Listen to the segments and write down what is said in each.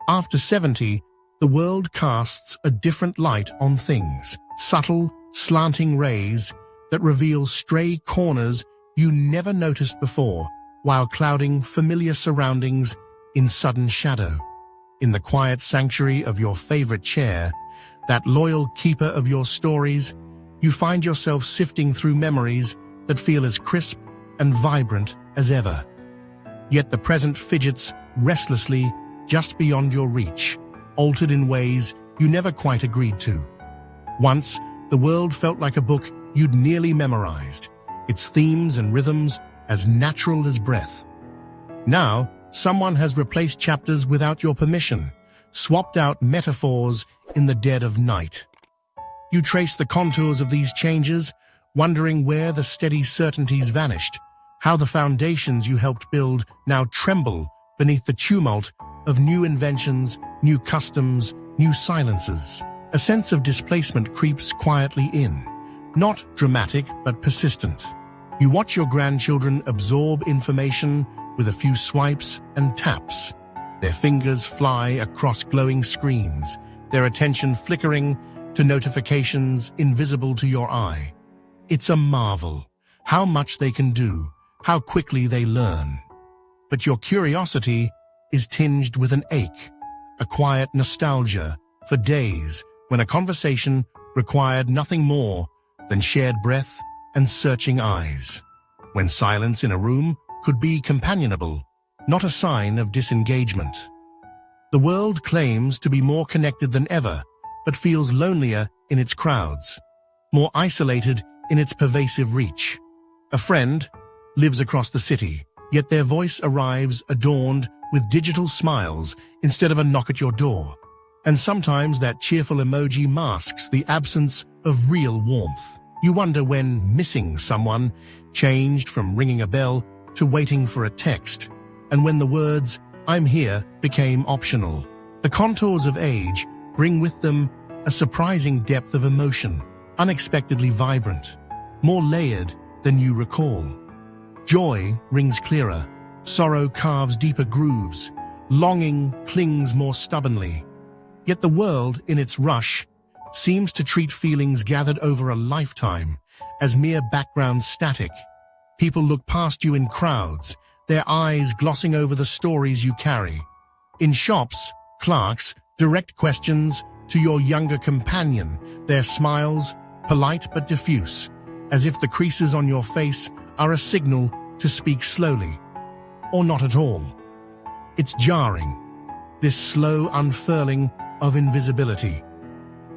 After 70, the world casts a different light on things, subtle, slanting rays that reveal stray corners you never noticed before, while clouding familiar surroundings in sudden shadow. In the quiet sanctuary of your favorite chair, that loyal keeper of your stories, you find yourself sifting through memories that feel as crisp and vibrant as ever. Yet the present fidgets restlessly just beyond your reach, altered in ways you never quite agreed to. Once, the world felt like a book you'd nearly memorized, its themes and rhythms as natural as breath. Now, someone has replaced chapters without your permission, swapped out metaphors in the dead of night. You trace the contours of these changes, wondering where the steady certainties vanished, how the foundations you helped build now tremble beneath the tumult of new inventions, new customs, new silences. A sense of displacement creeps quietly in, not dramatic but persistent. You watch your grandchildren absorb information with a few swipes and taps, their fingers fly across glowing screens, their attention flickering to notifications invisible to your eye. It's a marvel how much they can do, how quickly they learn. But your curiosity is tinged with an ache, a quiet nostalgia for days when a conversation required nothing more than shared breath and searching eyes. When silence in a room could be companionable, not a sign of disengagement. The world claims to be more connected than ever, but feels lonelier in its crowds, more isolated in its pervasive reach. A friend lives across the city, yet their voice arrives adorned with digital smiles instead of a knock at your door. And sometimes that cheerful emoji masks the absence of real warmth. You wonder when missing someone changed from ringing a bell to waiting for a text, and when the words, "I'm here," became optional. The contours of age bring with them a surprising depth of emotion, unexpectedly vibrant, more layered than you recall. Joy rings clearer, sorrow carves deeper grooves, longing clings more stubbornly. Yet the world, in its rush, seems to treat feelings gathered over a lifetime as mere background static. People look past you in crowds, their eyes glossing over the stories you carry. In shops, clerks direct questions to your younger companion, their smiles polite but diffuse, as if the creases on your face are a signal to speak slowly, or not at all. It's jarring, this slow unfurling of invisibility.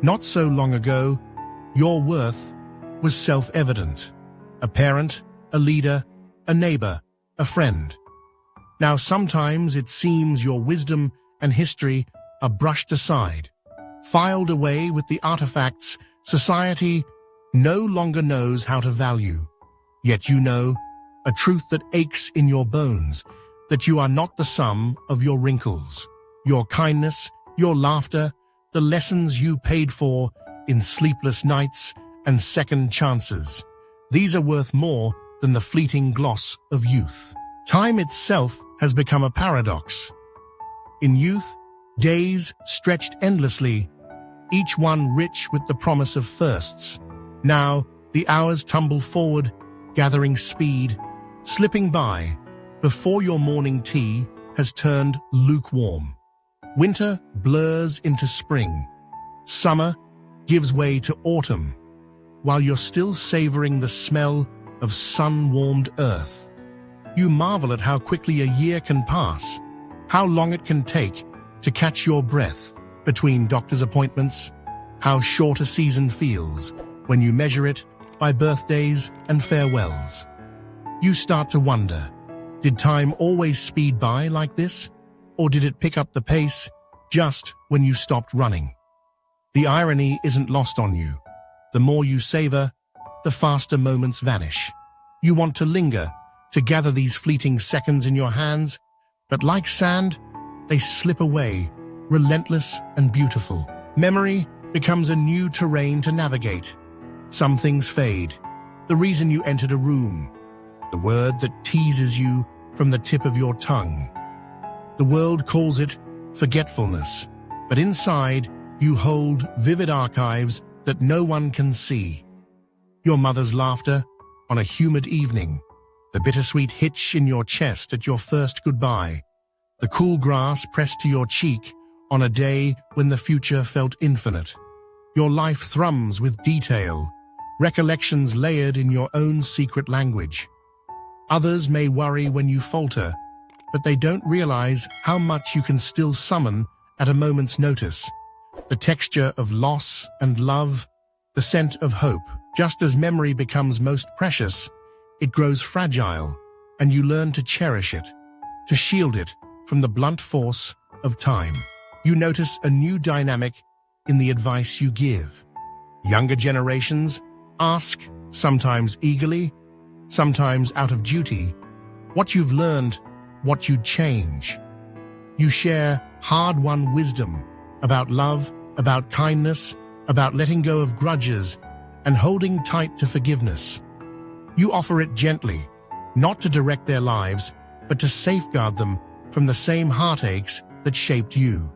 Not so long ago, your worth was self-evident. A parent, a leader, a neighbor, a friend. Now sometimes it seems your wisdom and history are brushed aside, filed away with the artifacts society no longer knows how to value. Yet you know, a truth that aches in your bones, that you are not the sum of your wrinkles, your kindness, your laughter, the lessons you paid for in sleepless nights and second chances. These are worth more than the fleeting gloss of youth. Time itself has become a paradox. In youth, days stretched endlessly, each one rich with the promise of firsts. Now, the hours tumble forward, gathering speed, slipping by, before your morning tea has turned lukewarm. Winter blurs into spring. Summer gives way to autumn, while you're still savoring the smell of sun-warmed earth. You marvel at how quickly a year can pass, how long it can take to catch your breath between doctor's appointments, how short a season feels when you measure it by birthdays and farewells. You start to wonder, did time always speed by like this? Or did it pick up the pace just when you stopped running? The irony isn't lost on you. The more you savor, the faster moments vanish. You want to linger, to gather these fleeting seconds in your hands, but like sand, they slip away, relentless and beautiful. Memory becomes a new terrain to navigate. Some things fade. The reason you entered a room, the word that teases you from the tip of your tongue. The world calls it forgetfulness. But inside, you hold vivid archives that no one can see. Your mother's laughter on a humid evening, the bittersweet hitch in your chest at your first goodbye, the cool grass pressed to your cheek on a day when the future felt infinite. Your life thrums with detail, recollections layered in your own secret language. Others may worry when you falter, but they don't realize how much you can still summon at a moment's notice. The texture of loss and love, the scent of hope. Just as memory becomes most precious, it grows fragile, and you learn to cherish it, to shield it from the blunt force of time. You notice a new dynamic in the advice you give. Younger generations ask, sometimes eagerly, sometimes out of duty, what you've learned, what you'd change. You share hard-won wisdom about love, about kindness, about letting go of grudges, and holding tight to forgiveness. You offer it gently, not to direct their lives, but to safeguard them from the same heartaches that shaped you.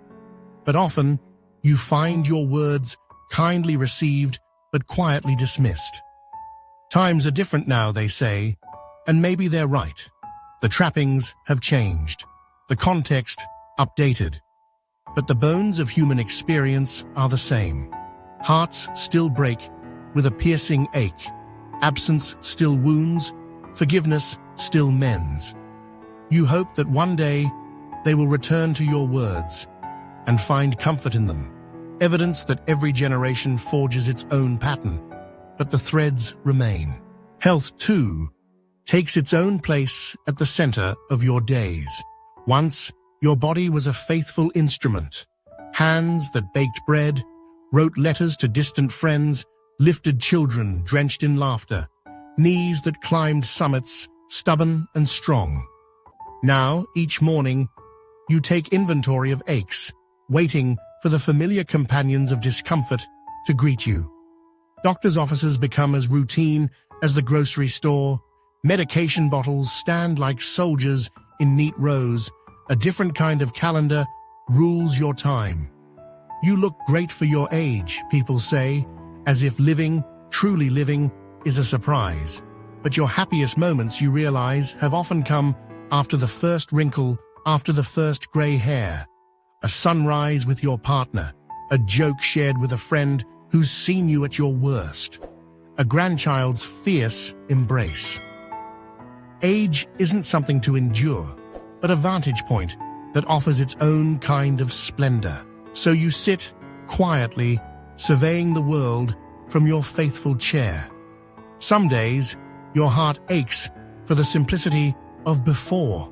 But often, you find your words kindly received, but quietly dismissed. Times are different now, they say, and maybe they're right. The trappings have changed, the context updated, but the bones of human experience are the same. Hearts still break with a piercing ache, absence still wounds, forgiveness still mends. You hope that one day they will return to your words and find comfort in them, evidence that every generation forges its own pattern, but the threads remain. Health, too, takes its own place at the center of your days. Once, your body was a faithful instrument. Hands that baked bread, wrote letters to distant friends, lifted children drenched in laughter, knees that climbed summits, stubborn and strong. Now, each morning, you take inventory of aches, waiting for the familiar companions of discomfort to greet you. Doctors' offices become as routine as the grocery store. Medication bottles stand like soldiers in neat rows. A different kind of calendar rules your time. You look great for your age, people say, as if living, truly living, is a surprise. But your happiest moments, you realize, have often come after the first wrinkle, after the first gray hair. A sunrise with your partner, a joke shared with a friend who's seen you at your worst, a grandchild's fierce embrace. Age isn't something to endure, but a vantage point that offers its own kind of splendor. So you sit quietly, surveying the world from your faithful chair. Some days, your heart aches for the simplicity of before.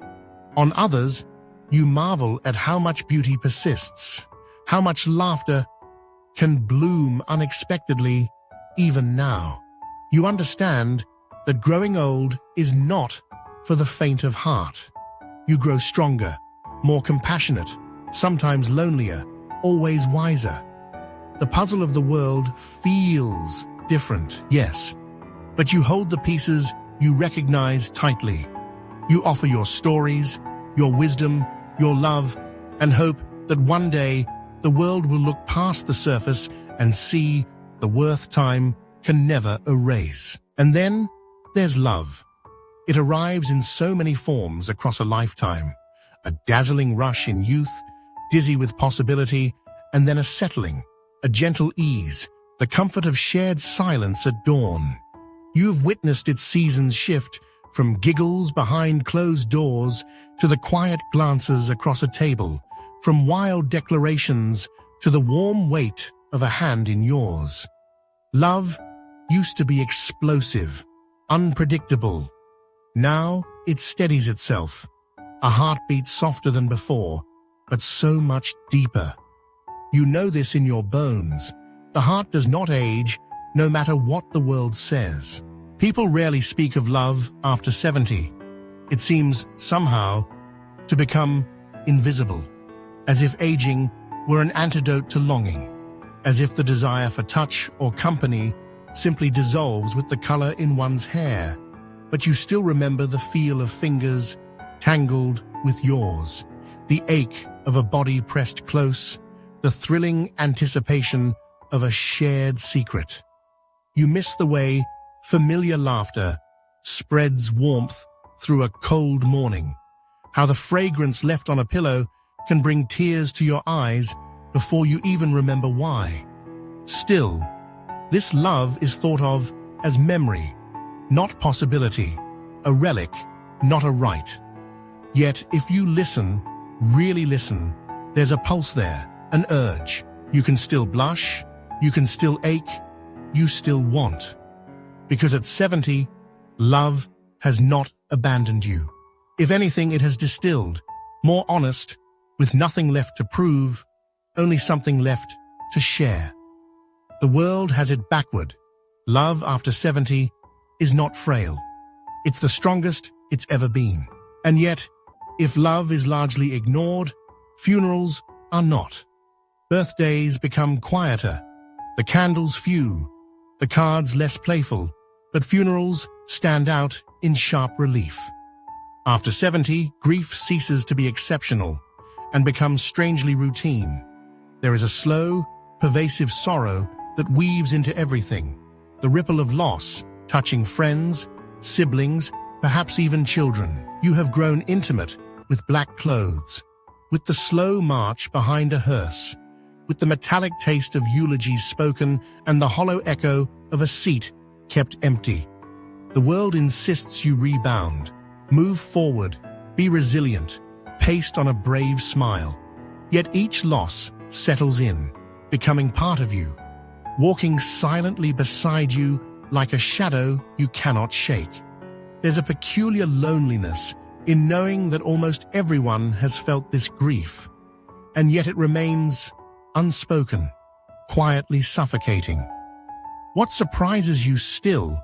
On others, you marvel at how much beauty persists, how much laughter can bloom unexpectedly even now. You understand that growing old is not for the faint of heart. You grow stronger, more compassionate, sometimes lonelier, always wiser. The puzzle of the world feels different, yes, but you hold the pieces you recognize tightly. You offer your stories, your wisdom, your love, and hope that one day the world will look past the surface and see the worth time can never erase. And then there's love. It arrives in so many forms across a lifetime. A dazzling rush in youth, dizzy with possibility, and then a settling, a gentle ease, the comfort of shared silence at dawn. You've witnessed its seasons shift from giggles behind closed doors to the quiet glances across a table, from wild declarations to the warm weight of a hand in yours. Love used to be explosive, unpredictable. Now it steadies itself, a heartbeat softer than before, but so much deeper. You know this in your bones. The heart does not age, no matter what the world says. People rarely speak of love after 70. It seems, somehow, to become invisible, as if aging were an antidote to longing, as if the desire for touch or company simply dissolves with the color in one's hair, but you still remember the feel of fingers tangled with yours, the ache of a body pressed close, the thrilling anticipation of a shared secret. You miss the way familiar laughter spreads warmth through a cold morning, how the fragrance left on a pillow can bring tears to your eyes before you even remember why. Still, this love is thought of as memory, not possibility, a relic, not a right. Yet, if you listen, really listen, there's a pulse there, an urge. You can still blush, you can still ache, you still want. Because at 70, love has not abandoned you. If anything, it has distilled, more honest, with nothing left to prove, only something left to share. The world has it backward. Love after 70 is not frail. It's the strongest it's ever been. And yet, if love is largely ignored, funerals are not. Birthdays become quieter, the candles few, the cards less playful, but funerals stand out in sharp relief. After 70, grief ceases to be exceptional and becomes strangely routine. There is a slow, pervasive sorrow that weaves into everything, the ripple of loss, touching friends, siblings, perhaps even children. You have grown intimate with black clothes, with the slow march behind a hearse, with the metallic taste of eulogies spoken and the hollow echo of a seat kept empty. The world insists you rebound, move forward, be resilient, paced on a brave smile. Yet each loss settles in, becoming part of you, walking silently beside you like a shadow you cannot shake. There's a peculiar loneliness in knowing that almost everyone has felt this grief, and yet it remains unspoken, quietly suffocating. What surprises you still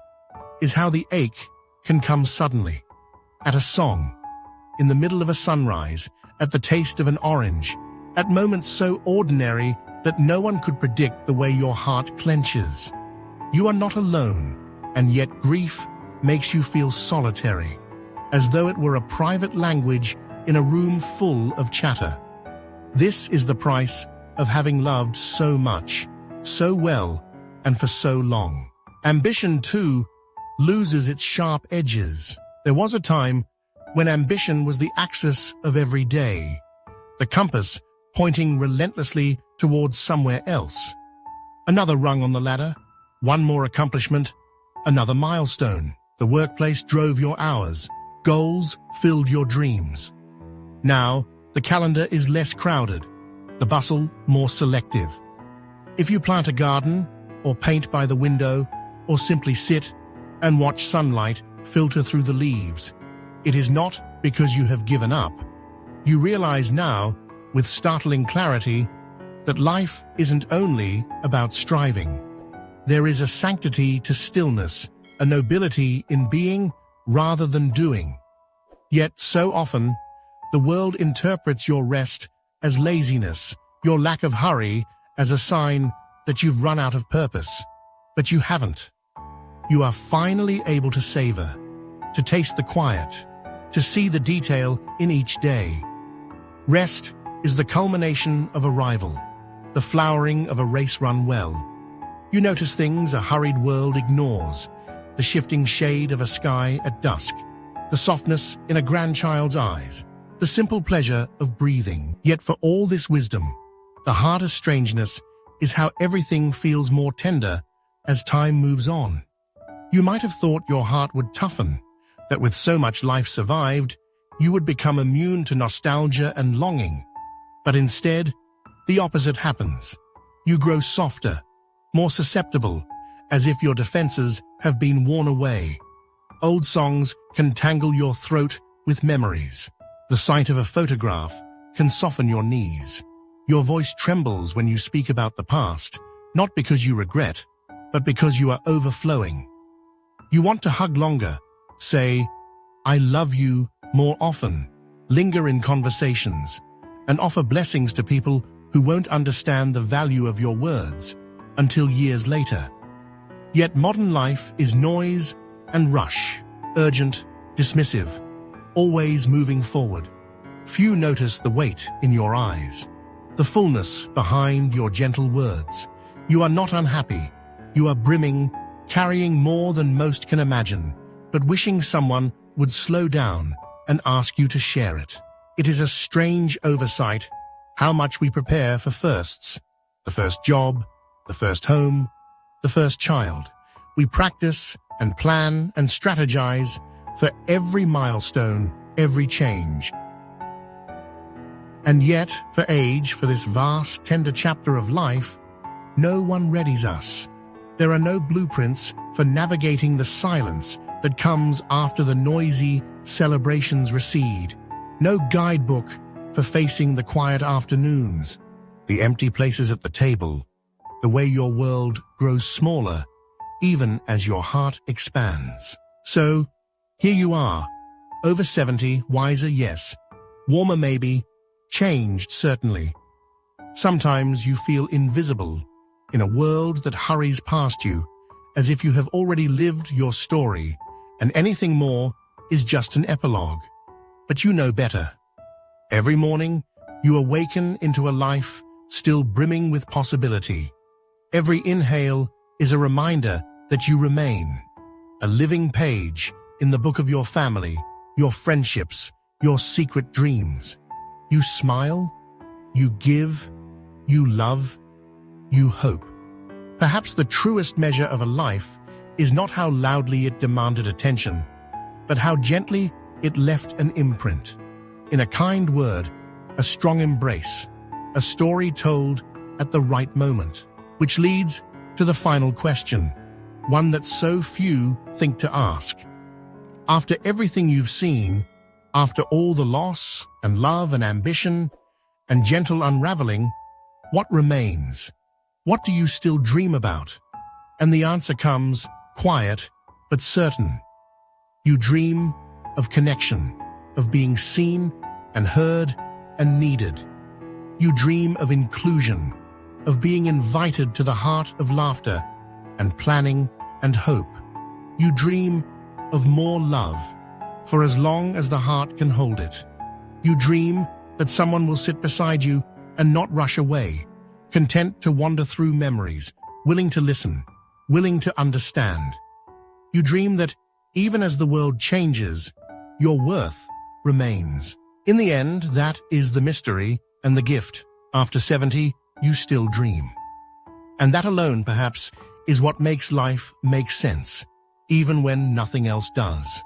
is how the ache can come suddenly, at a song, in the middle of a sunrise, at the taste of an orange, at moments so ordinary that no one could predict the way your heart clenches. You are not alone, and yet grief makes you feel solitary, as though it were a private language in a room full of chatter. This is the price of having loved so much, so well, and for so long. Ambition, too, loses its sharp edges. There was a time when ambition was the axis of every day, the compass pointing relentlessly towards somewhere else. Another rung on the ladder, one more accomplishment, another milestone. The workplace drove your hours, goals filled your dreams. Now, the calendar is less crowded, the bustle more selective. If you plant a garden, or paint by the window, or simply sit and watch sunlight filter through the leaves, it is not because you have given up. You realize now, with startling clarity, that life isn't only about striving. There is a sanctity to stillness, a nobility in being rather than doing. Yet so often, the world interprets your rest as laziness, your lack of hurry as a sign that you've run out of purpose. But you haven't. You are finally able to savor, to taste the quiet, to see the detail in each day. Rest is the culmination of arrival, the flowering of a race run well. You notice things a hurried world ignores, the shifting shade of a sky at dusk, the softness in a grandchild's eyes, the simple pleasure of breathing. Yet for all this wisdom, the hardest strangeness is how everything feels more tender as time moves on. You might have thought your heart would toughen, that with so much life survived, you would become immune to nostalgia and longing. But instead, the opposite happens. You grow softer, more susceptible, as if your defenses have been worn away. Old songs can tangle your throat with memories. The sight of a photograph can soften your knees. Your voice trembles when you speak about the past, not because you regret, but because you are overflowing. You want to hug longer, say, "I love you," more often, linger in conversations, and offer blessings to people who won't understand the value of your words until years later. Yet modern life is noise and rush, urgent, dismissive, always moving forward. Few notice the weight in your eyes, the fullness behind your gentle words. You are not unhappy. You are brimming, carrying more than most can imagine, but wishing someone would slow down and ask you to share it. It is a strange oversight how much we prepare for firsts. The first job, the first home, the first child. We practice and plan and strategize for every milestone, every change. And yet, for age, for this vast, tender chapter of life, no one readies us. There are no blueprints for navigating the silence that comes after the noisy celebrations recede. No guidebook for facing the quiet afternoons, the empty places at the table, the way your world grows smaller, even as your heart expands. So, here you are, over 70, wiser, yes, warmer maybe, changed certainly. Sometimes you feel invisible in a world that hurries past you, as if you have already lived your story, and anything more is just an epilogue. But you know better. Every morning, you awaken into a life still brimming with possibility. Every inhale is a reminder that you remain, a living page in the book of your family, your friendships, your secret dreams. You smile, you give, you love, you hope. Perhaps the truest measure of a life is not how loudly it demanded attention, but how gently it left an imprint. In a kind word, a strong embrace, a story told at the right moment, which leads to the final question, one that so few think to ask. After everything you've seen, after all the loss and love and ambition and gentle unraveling, what remains? What do you still dream about? And the answer comes, quiet but certain. You dream of connection, of being seen and heard and needed. You dream of inclusion, of being invited to the heart of laughter and planning and hope. You dream of more love, for as long as the heart can hold it. You dream that someone will sit beside you and not rush away, content to wander through memories, willing to listen, willing to understand. You dream that even as the world changes, your worth remains. In the end, that is the mystery and the gift. After 70, you still dream. And that alone, perhaps, is what makes life make sense, even when nothing else does.